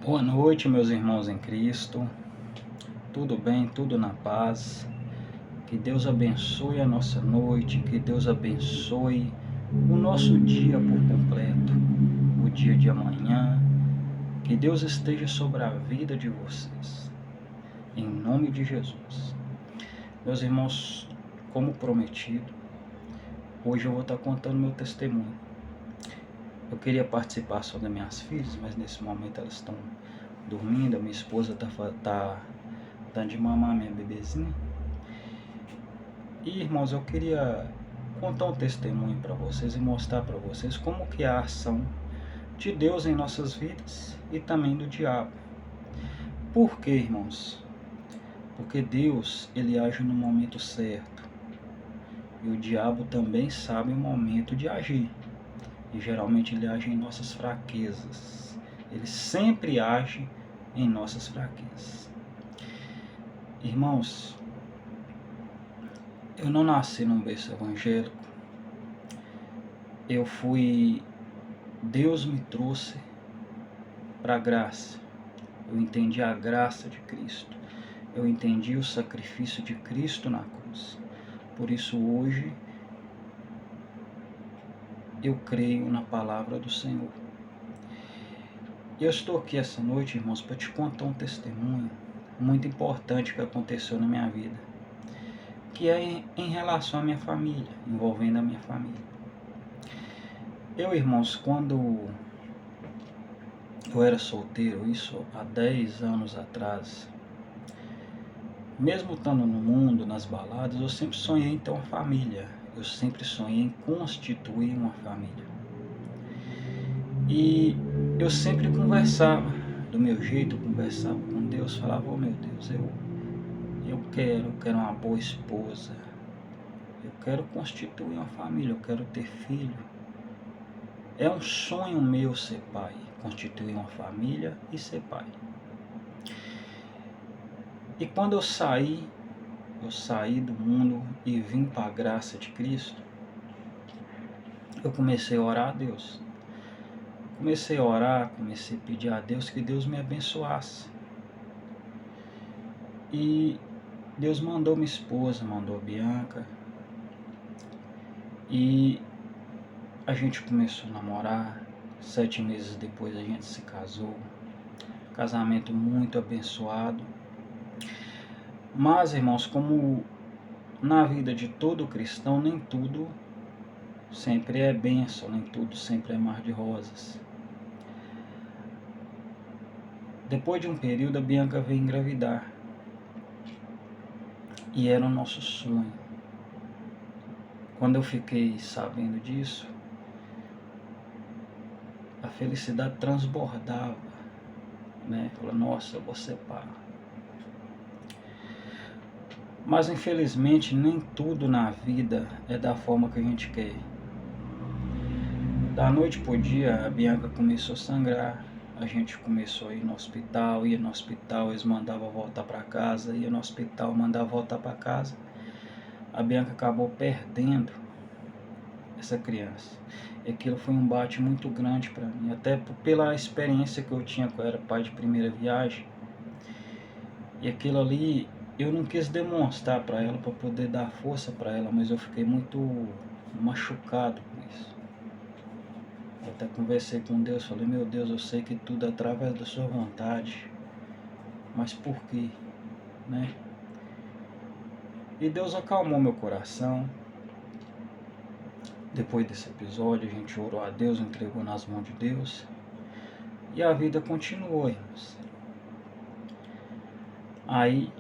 Boa noite, meus irmãos em Cristo. Tudo bem, tudo na paz. Que Deus abençoe a nossa noite, que Deus abençoe o nosso dia por completo, o dia de amanhã. Que Deus esteja sobre a vida de vocês, em nome de Jesus. Meus irmãos, como prometido, hoje eu vou estar contando meu testemunho. Eu queria participar só das minhas filhas, mas nesse momento elas estão dormindo. A minha esposa tá dando de mamar minha bebezinha. E irmãos, eu queria contar um testemunho para vocês e mostrar para vocês como que é a ação de Deus em nossas vidas e também do diabo. Por quê, irmãos? Porque Deus, ele age no momento certo. E o diabo também sabe o momento de agir. E geralmente ele age em nossas fraquezas. Ele sempre age em nossas fraquezas. Irmãos, eu não nasci num berço evangélico. Deus me trouxe para a graça. Eu entendi a graça de Cristo. Eu entendi o sacrifício de Cristo na cruz. Por isso hoje eu creio na palavra do Senhor. Eu estou aqui essa noite, irmãos, para te contar um testemunho muito importante que aconteceu na minha vida, que é em relação à minha família, envolvendo a minha família. Irmãos, quando eu era solteiro, isso há 10 anos atrás, mesmo estando no mundo, nas baladas, eu sempre sonhei em ter uma família. Eu sempre sonhei em constituir uma família. E eu sempre conversava, do meu jeito, eu conversava com Deus, falava, oh meu Deus, eu quero uma boa esposa, eu quero constituir uma família, eu quero ter filho. É um sonho meu ser pai, constituir uma família e ser pai. E quando eu saí do mundo e vim para a graça de Cristo, eu comecei a orar a Deus. Comecei a orar, comecei a pedir a Deus que Deus me abençoasse. E Deus mandou minha esposa, mandou a Bianca. E a gente começou a namorar. 7 meses depois a gente se casou. Casamento muito abençoado. Mas, irmãos, como na vida de todo cristão, nem tudo sempre é bênção, nem tudo sempre é mar de rosas. Depois de um período, a Bianca veio engravidar. E era o nosso sonho. Quando eu fiquei sabendo disso, a felicidade transbordava, né? Falei, nossa, eu vou ser pai. Mas infelizmente nem tudo na vida é da forma que a gente quer. Da noite pro dia, a Bianca começou a sangrar. A gente começou a ir no hospital, ia no hospital, eles mandavam voltar para casa, ia no hospital, mandava voltar para casa. A Bianca acabou perdendo essa criança. E aquilo foi um bate muito grande para mim, até pela experiência que eu tinha, que eu era pai de primeira viagem. E aquilo ali, eu não quis demonstrar para ela, para poder dar força para ela, mas eu fiquei muito machucado com isso. Eu até conversei com Deus, falei, meu Deus, eu sei que tudo é através da sua vontade, mas por quê, né? E Deus acalmou meu coração. Depois desse episódio, a gente orou a Deus, entregou nas mãos de Deus, e a vida continuou, irmãos. Aí,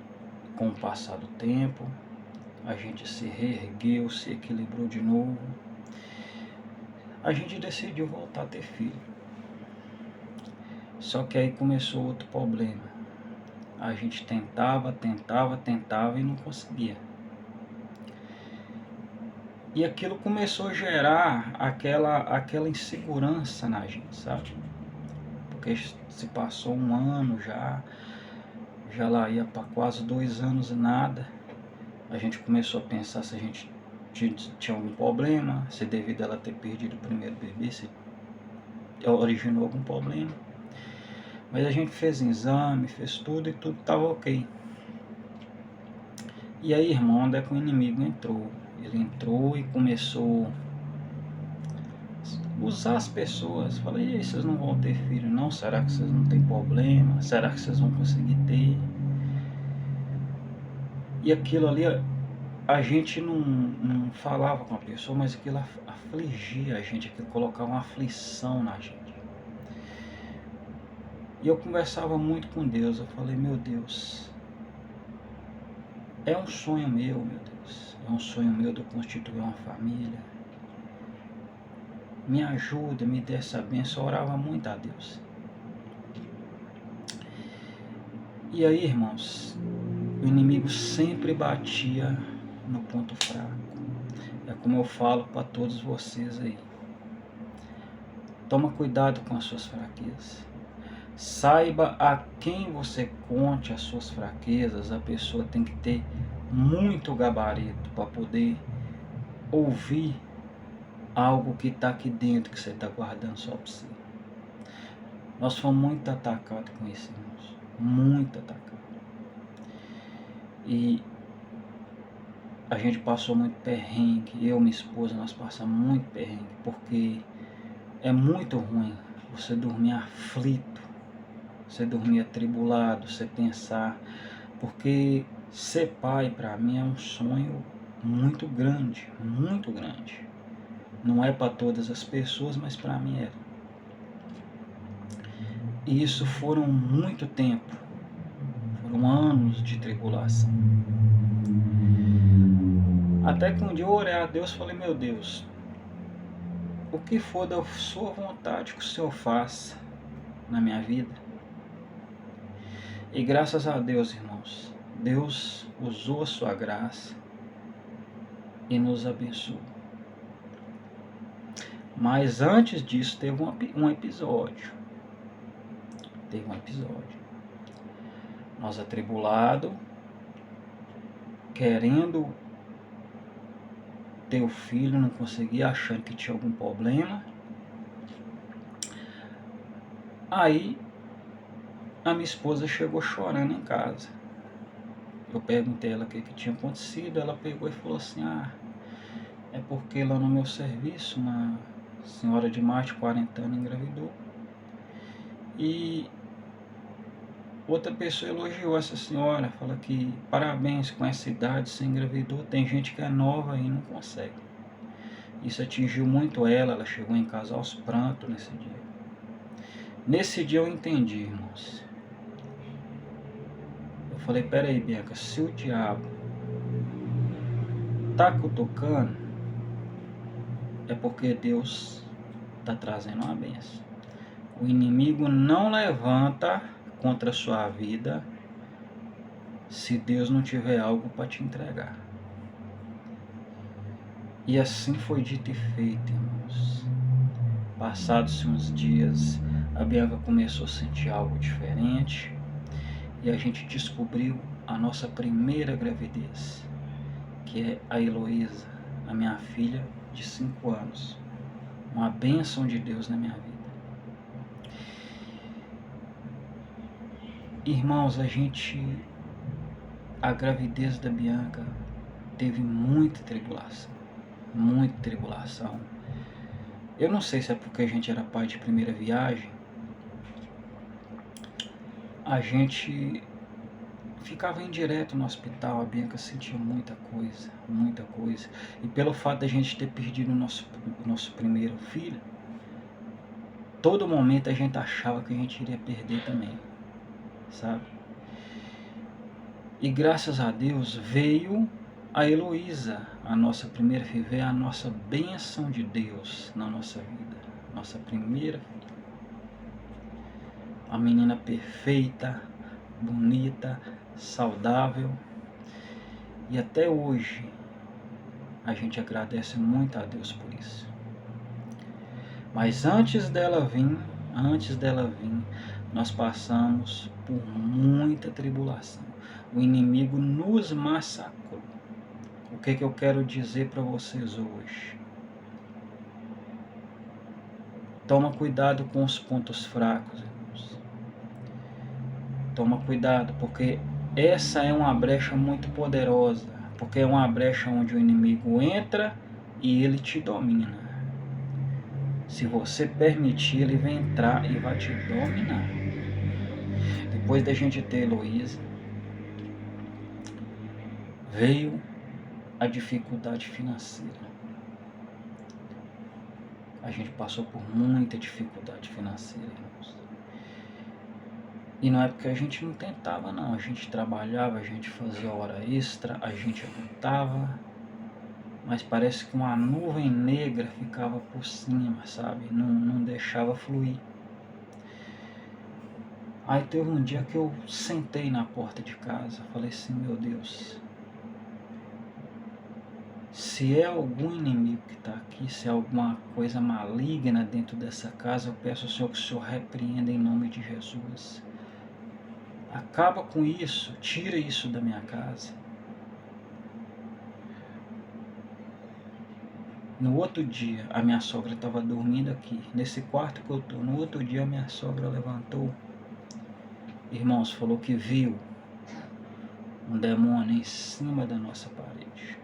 com o passar do tempo, a gente se reergueu, se equilibrou de novo. A gente decidiu voltar a ter filho. Só que aí começou outro problema. A gente tentava e não conseguia. E aquilo começou a gerar aquela insegurança na gente, sabe? Porque se passou um ano já lá ia para quase 2 anos e nada. A gente começou a pensar se a gente tinha algum problema, se devido a ela ter perdido o primeiro bebê, se originou algum problema. Mas a gente fez exame, fez tudo e tudo estava ok. E aí, irmão, onde é que o inimigo entrou? Ele entrou e começou a usar as pessoas. Falei, e aí, vocês não vão ter filho não? Será que vocês não têm problema? Será que vocês vão conseguir ter? E aquilo ali, a gente não falava com a pessoa, mas aquilo afligia a gente, aquilo colocava uma aflição na gente. E eu conversava muito com Deus, eu falei, meu Deus, é um sonho meu Deus, é um sonho meu de eu constituir uma família. Me ajuda, me dê essa bênção, eu orava muito a Deus. E aí, irmãos, o inimigo sempre batia no ponto fraco. É como eu falo para todos vocês aí. Toma cuidado com as suas fraquezas. Saiba a quem você conte as suas fraquezas. A pessoa tem que ter muito gabarito para poder ouvir algo que está aqui dentro, que você está guardando só para si. Nós fomos muito atacados com isso, irmãos. Muito atacados. E a gente passou muito perrengue. Eu e minha esposa, nós passamos muito perrengue. Porque é muito ruim você dormir aflito, você dormir atribulado, você pensar. Porque ser pai para mim é um sonho muito grande, muito grande. Não é para todas as pessoas, mas para mim é. E isso foram muito tempo, foram anos de tribulação. Até que um dia eu orei a Deus e falei, meu Deus, o que for da sua vontade que o Senhor faça na minha vida. E graças a Deus, irmãos, Deus usou a sua graça e nos abençoou. Mas antes disso teve um episódio. Nós atribulados, querendo ter o filho, não conseguia, achando que tinha algum problema. Aí a minha esposa chegou chorando em casa. Eu perguntei a ela o que tinha acontecido. Ela pegou e falou assim, é porque lá no meu serviço uma senhora de mais de 40 anos engravidou. E outra pessoa elogiou essa senhora, fala que parabéns, com essa idade você engravidou. Tem gente que é nova e não consegue. Isso atingiu muito ela chegou em casa aos prantos nesse dia. Nesse dia eu entendi, irmãos. Eu falei, peraí, Bianca, se o diabo tá cutucando, é porque Deus tá trazendo uma bênção. O inimigo não levanta contra a sua vida se Deus não tiver algo para te entregar. E assim foi dito e feito, irmãos. Passados uns dias, a Bianca começou a sentir algo diferente e a gente descobriu a nossa primeira gravidez, que é a Heloísa, a minha filha de 5 anos. Uma bênção de Deus na minha vida. Irmãos, a gravidez da Bianca teve muita tribulação. Muita tribulação. Eu não sei se é porque a gente era pai de primeira viagem. A gente ficava indireto no hospital, a Bianca sentia muita coisa, muita coisa. E pelo fato de a gente ter perdido o nosso primeiro filho, todo momento a gente achava que a gente iria perder também, sabe? E graças a Deus veio a Heloísa, a nossa primeira filha, a nossa bênção de Deus na nossa vida, nossa primeira filha. A menina perfeita, bonita, saudável. E até hoje a gente agradece muito a Deus por isso. Mas antes dela vir, nós passamos por muita tribulação. O inimigo nos massacrou. O que eu quero dizer para vocês hoje? Toma cuidado com os pontos fracos, irmãos. Toma cuidado, porque essa é uma brecha muito poderosa, porque é uma brecha onde o inimigo entra e ele te domina. Se você permitir, ele vai entrar e vai te dominar. Depois da gente ter Heloísa, veio a dificuldade financeira. A gente passou por muita dificuldade financeira, irmãos. E não é porque a gente não tentava, não. A gente trabalhava, a gente fazia hora extra, a gente lutava, mas parece que uma nuvem negra ficava por cima, sabe? Não deixava fluir. Aí teve um dia que eu sentei na porta de casa, falei assim, meu Deus, se é algum inimigo que está aqui, se é alguma coisa maligna dentro dessa casa, eu peço ao Senhor que o Senhor repreenda em nome de Jesus. Acaba com isso, tira isso da minha casa. No outro dia, a minha sogra estava dormindo aqui, nesse quarto que eu estou. No outro dia, a minha sogra levantou. Irmãos, falou que viu um demônio em cima da nossa parede.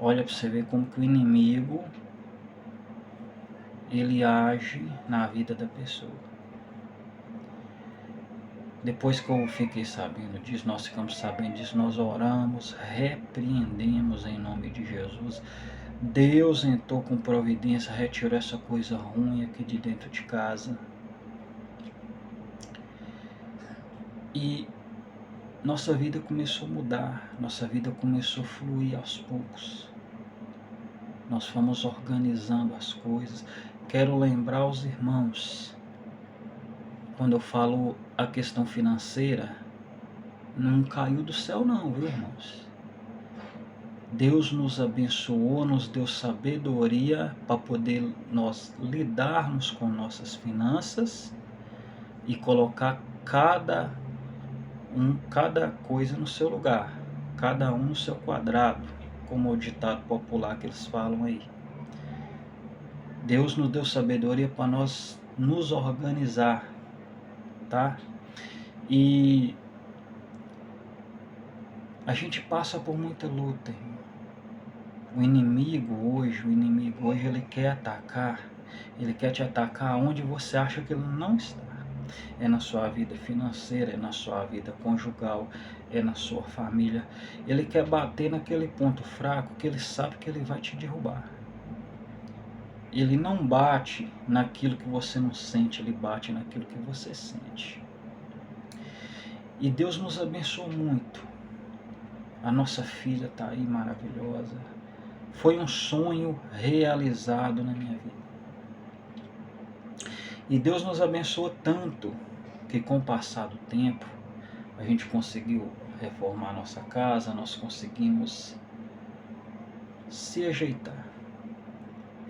Olha para você ver como que o inimigo, ele age na vida da pessoa. Depois que eu fiquei sabendo disso, nós ficamos sabendo disso, nós oramos, repreendemos em nome de Jesus. Deus entrou com providência, retirou essa coisa ruim aqui de dentro de casa. E nossa vida começou a mudar, nossa vida começou a fluir aos poucos. Nós fomos organizando as coisas. Quero lembrar os irmãos, quando eu falo a questão financeira, não caiu do céu não, viu, irmãos? Deus nos abençoou, nos deu sabedoria para poder nós lidarmos com nossas finanças e colocar cada coisa no seu lugar, cada um no seu quadrado, como o ditado popular que eles falam aí. Deus nos deu sabedoria para nós nos organizar, tá? E a gente passa por muita luta, irmão. O inimigo hoje, ele quer atacar, ele quer te atacar onde você acha que ele não está. É na sua vida financeira, é na sua vida conjugal, é na sua família. Ele quer bater naquele ponto fraco que ele sabe que ele vai te derrubar. Ele não bate naquilo que você não sente, ele bate naquilo que você sente. E Deus nos abençoou muito. A nossa filha está aí maravilhosa. Foi um sonho realizado na minha vida. E Deus nos abençoou tanto que com o passar do tempo a gente conseguiu reformar a nossa casa, nós conseguimos se ajeitar,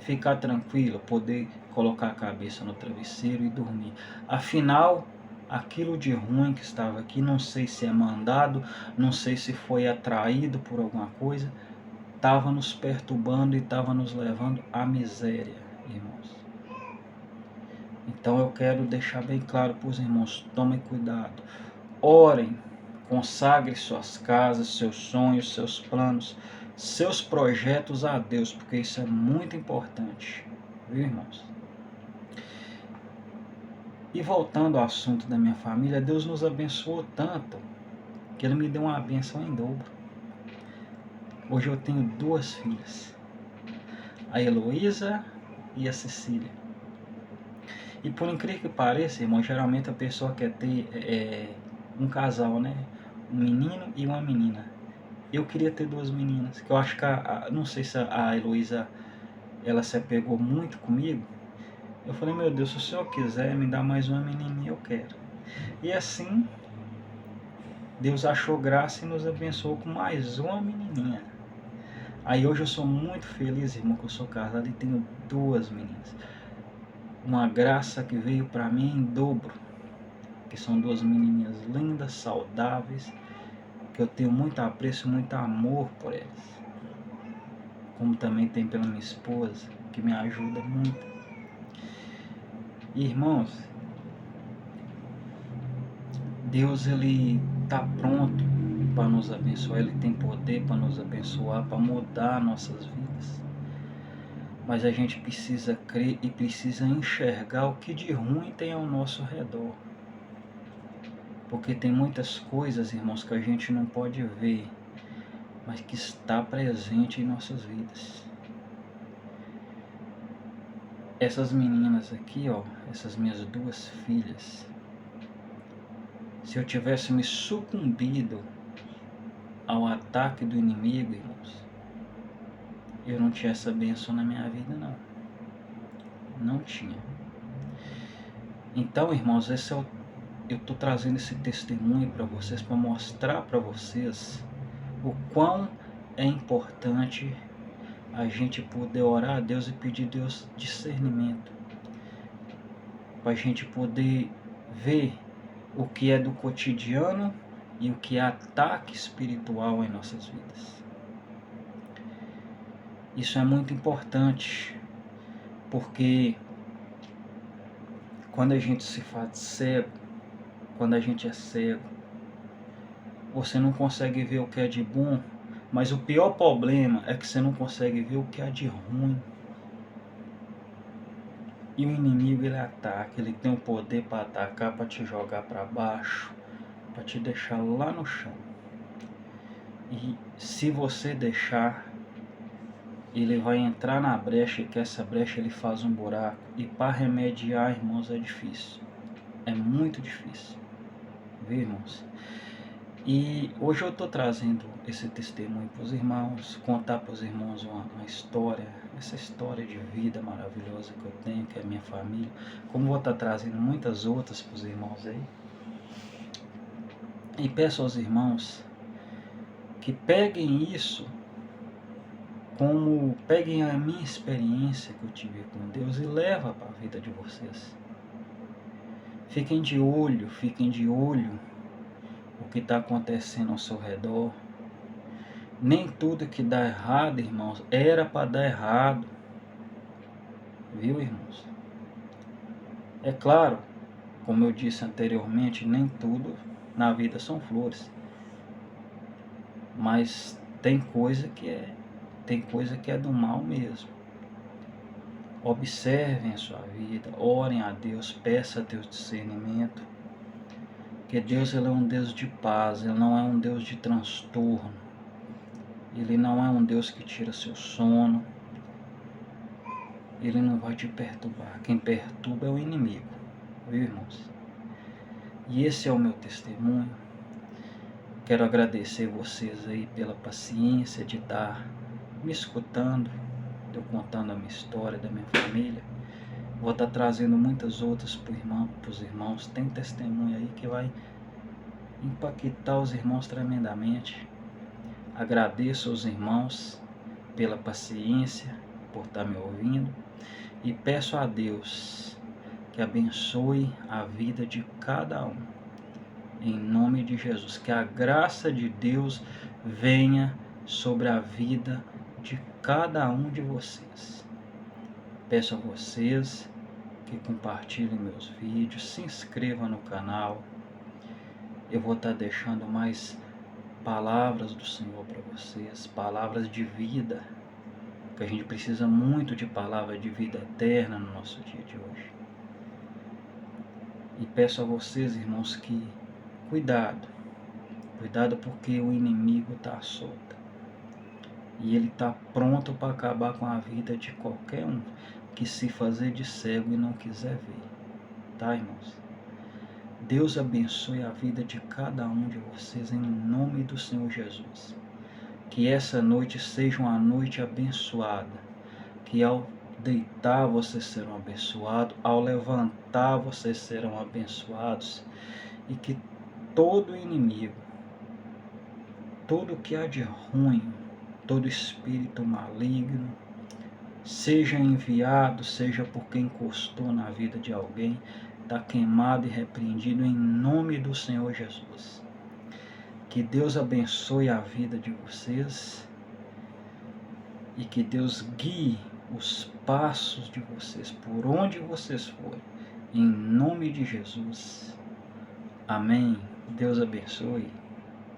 ficar tranquilo, poder colocar a cabeça no travesseiro e dormir. Afinal, aquilo de ruim que estava aqui, não sei se é mandado, não sei se foi atraído por alguma coisa, estava nos perturbando e estava nos levando à miséria, irmãos. Então eu quero deixar bem claro para os irmãos, tomem cuidado, orem, consagre suas casas, seus sonhos, seus planos, seus projetos a Deus, porque isso é muito importante, viu, irmãos? E voltando ao assunto da minha família, Deus nos abençoou tanto que Ele me deu uma bênção em dobro. Hoje eu tenho 2 filhas, a Heloísa e a Cecília. E por incrível que pareça, irmão, geralmente a pessoa quer ter um casal, né? Um menino e uma menina. Eu queria ter 2 meninas, que eu acho que não sei se a Heloísa, ela se apegou muito comigo. Eu falei, meu Deus, se o Senhor quiser me dar mais uma menininha, eu quero. E assim, Deus achou graça e nos abençoou com mais uma menininha. Aí hoje eu sou muito feliz, irmão, que eu sou casado e tenho 2 meninas. Uma graça que veio para mim em dobro, que são 2 menininhas lindas, saudáveis, que eu tenho muito apreço, muito amor por elas. Como também tem pela minha esposa, que me ajuda muito. Irmãos, Deus, ele está pronto para nos abençoar, ele tem poder para nos abençoar, para mudar nossas vidas. Mas a gente precisa crer e precisa enxergar o que de ruim tem ao nosso redor. Porque tem muitas coisas, irmãos, que a gente não pode ver, mas que está presente em nossas vidas. Essas meninas aqui, ó, essas minhas duas filhas, se eu tivesse me sucumbido ao ataque do inimigo, irmãos, eu não tinha essa bênção na minha vida, não. Não tinha. Então, irmãos, eu estou trazendo esse testemunho para vocês, para mostrar para vocês o quão é importante a gente poder orar a Deus e pedir a Deus discernimento, para a gente poder ver o que é do cotidiano e o que é ataque espiritual em nossas vidas. Isso é muito importante, porque quando a gente se faz cego, quando a gente é cego, você não consegue ver o que é de bom, mas o pior problema é que você não consegue ver o que é de ruim. E o inimigo, ele ataca, ele tem o poder para atacar, para te jogar para baixo, para te deixar lá no chão. E se você deixar, ele vai entrar na brecha, e que essa brecha ele faz um buraco. E para remediar, irmãos, é difícil. É muito difícil. Viu, irmãos? E hoje eu estou trazendo esse testemunho para os irmãos, contar para os irmãos uma história, essa história de vida maravilhosa que eu tenho, que é a minha família. Como vou estar trazendo muitas outras para os irmãos aí. E peço aos irmãos que peguem isso, peguem a minha experiência que eu tive com Deus e leva para a vida de vocês. Fiquem de olho o que está acontecendo ao seu redor. Nem tudo que dá errado, irmãos, era para dar errado. Viu, irmãos? É claro, como eu disse anteriormente, nem tudo na vida são flores. Mas tem coisa que é do mal mesmo. Observem a sua vida, orem a Deus, peça a Deus discernimento. Porque Deus, ele é um Deus de paz, ele não é um Deus de transtorno. Ele não é um Deus que tira seu sono. Ele não vai te perturbar. Quem perturba é o inimigo. Viu, irmãos? E esse é o meu testemunho. Quero agradecer vocês aí pela paciência de estar me escutando, de eu contando a minha história, da minha família. Vou estar trazendo muitas outras para os irmãos. Tem testemunho aí que vai impactar os irmãos tremendamente. Agradeço aos irmãos pela paciência, por estar me ouvindo, e peço a Deus que abençoe a vida de cada um, em nome de Jesus, que a graça de Deus venha sobre a vida de cada um de vocês. Peço a vocês que compartilhem meus vídeos, se inscrevam no canal. Eu vou estar deixando mais palavras do Senhor para vocês, palavras de vida, que a gente precisa muito de palavra de vida eterna no nosso dia de hoje. E peço a vocês, irmãos, que cuidado porque o inimigo está solto. E ele está pronto para acabar com a vida de qualquer um que se fazer de cego e não quiser ver. Tá, irmãos? Deus abençoe a vida de cada um de vocês em nome do Senhor Jesus. Que essa noite seja uma noite abençoada. Que ao deitar vocês serão abençoados, ao levantar vocês serão abençoados. E que todo inimigo, tudo que há de ruim, todo espírito maligno, seja enviado, seja porque encostou na vida de alguém, está queimado e repreendido em nome do Senhor Jesus. Que Deus abençoe a vida de vocês e que Deus guie os passos de vocês por onde vocês forem, em nome de Jesus. Amém. Deus abençoe.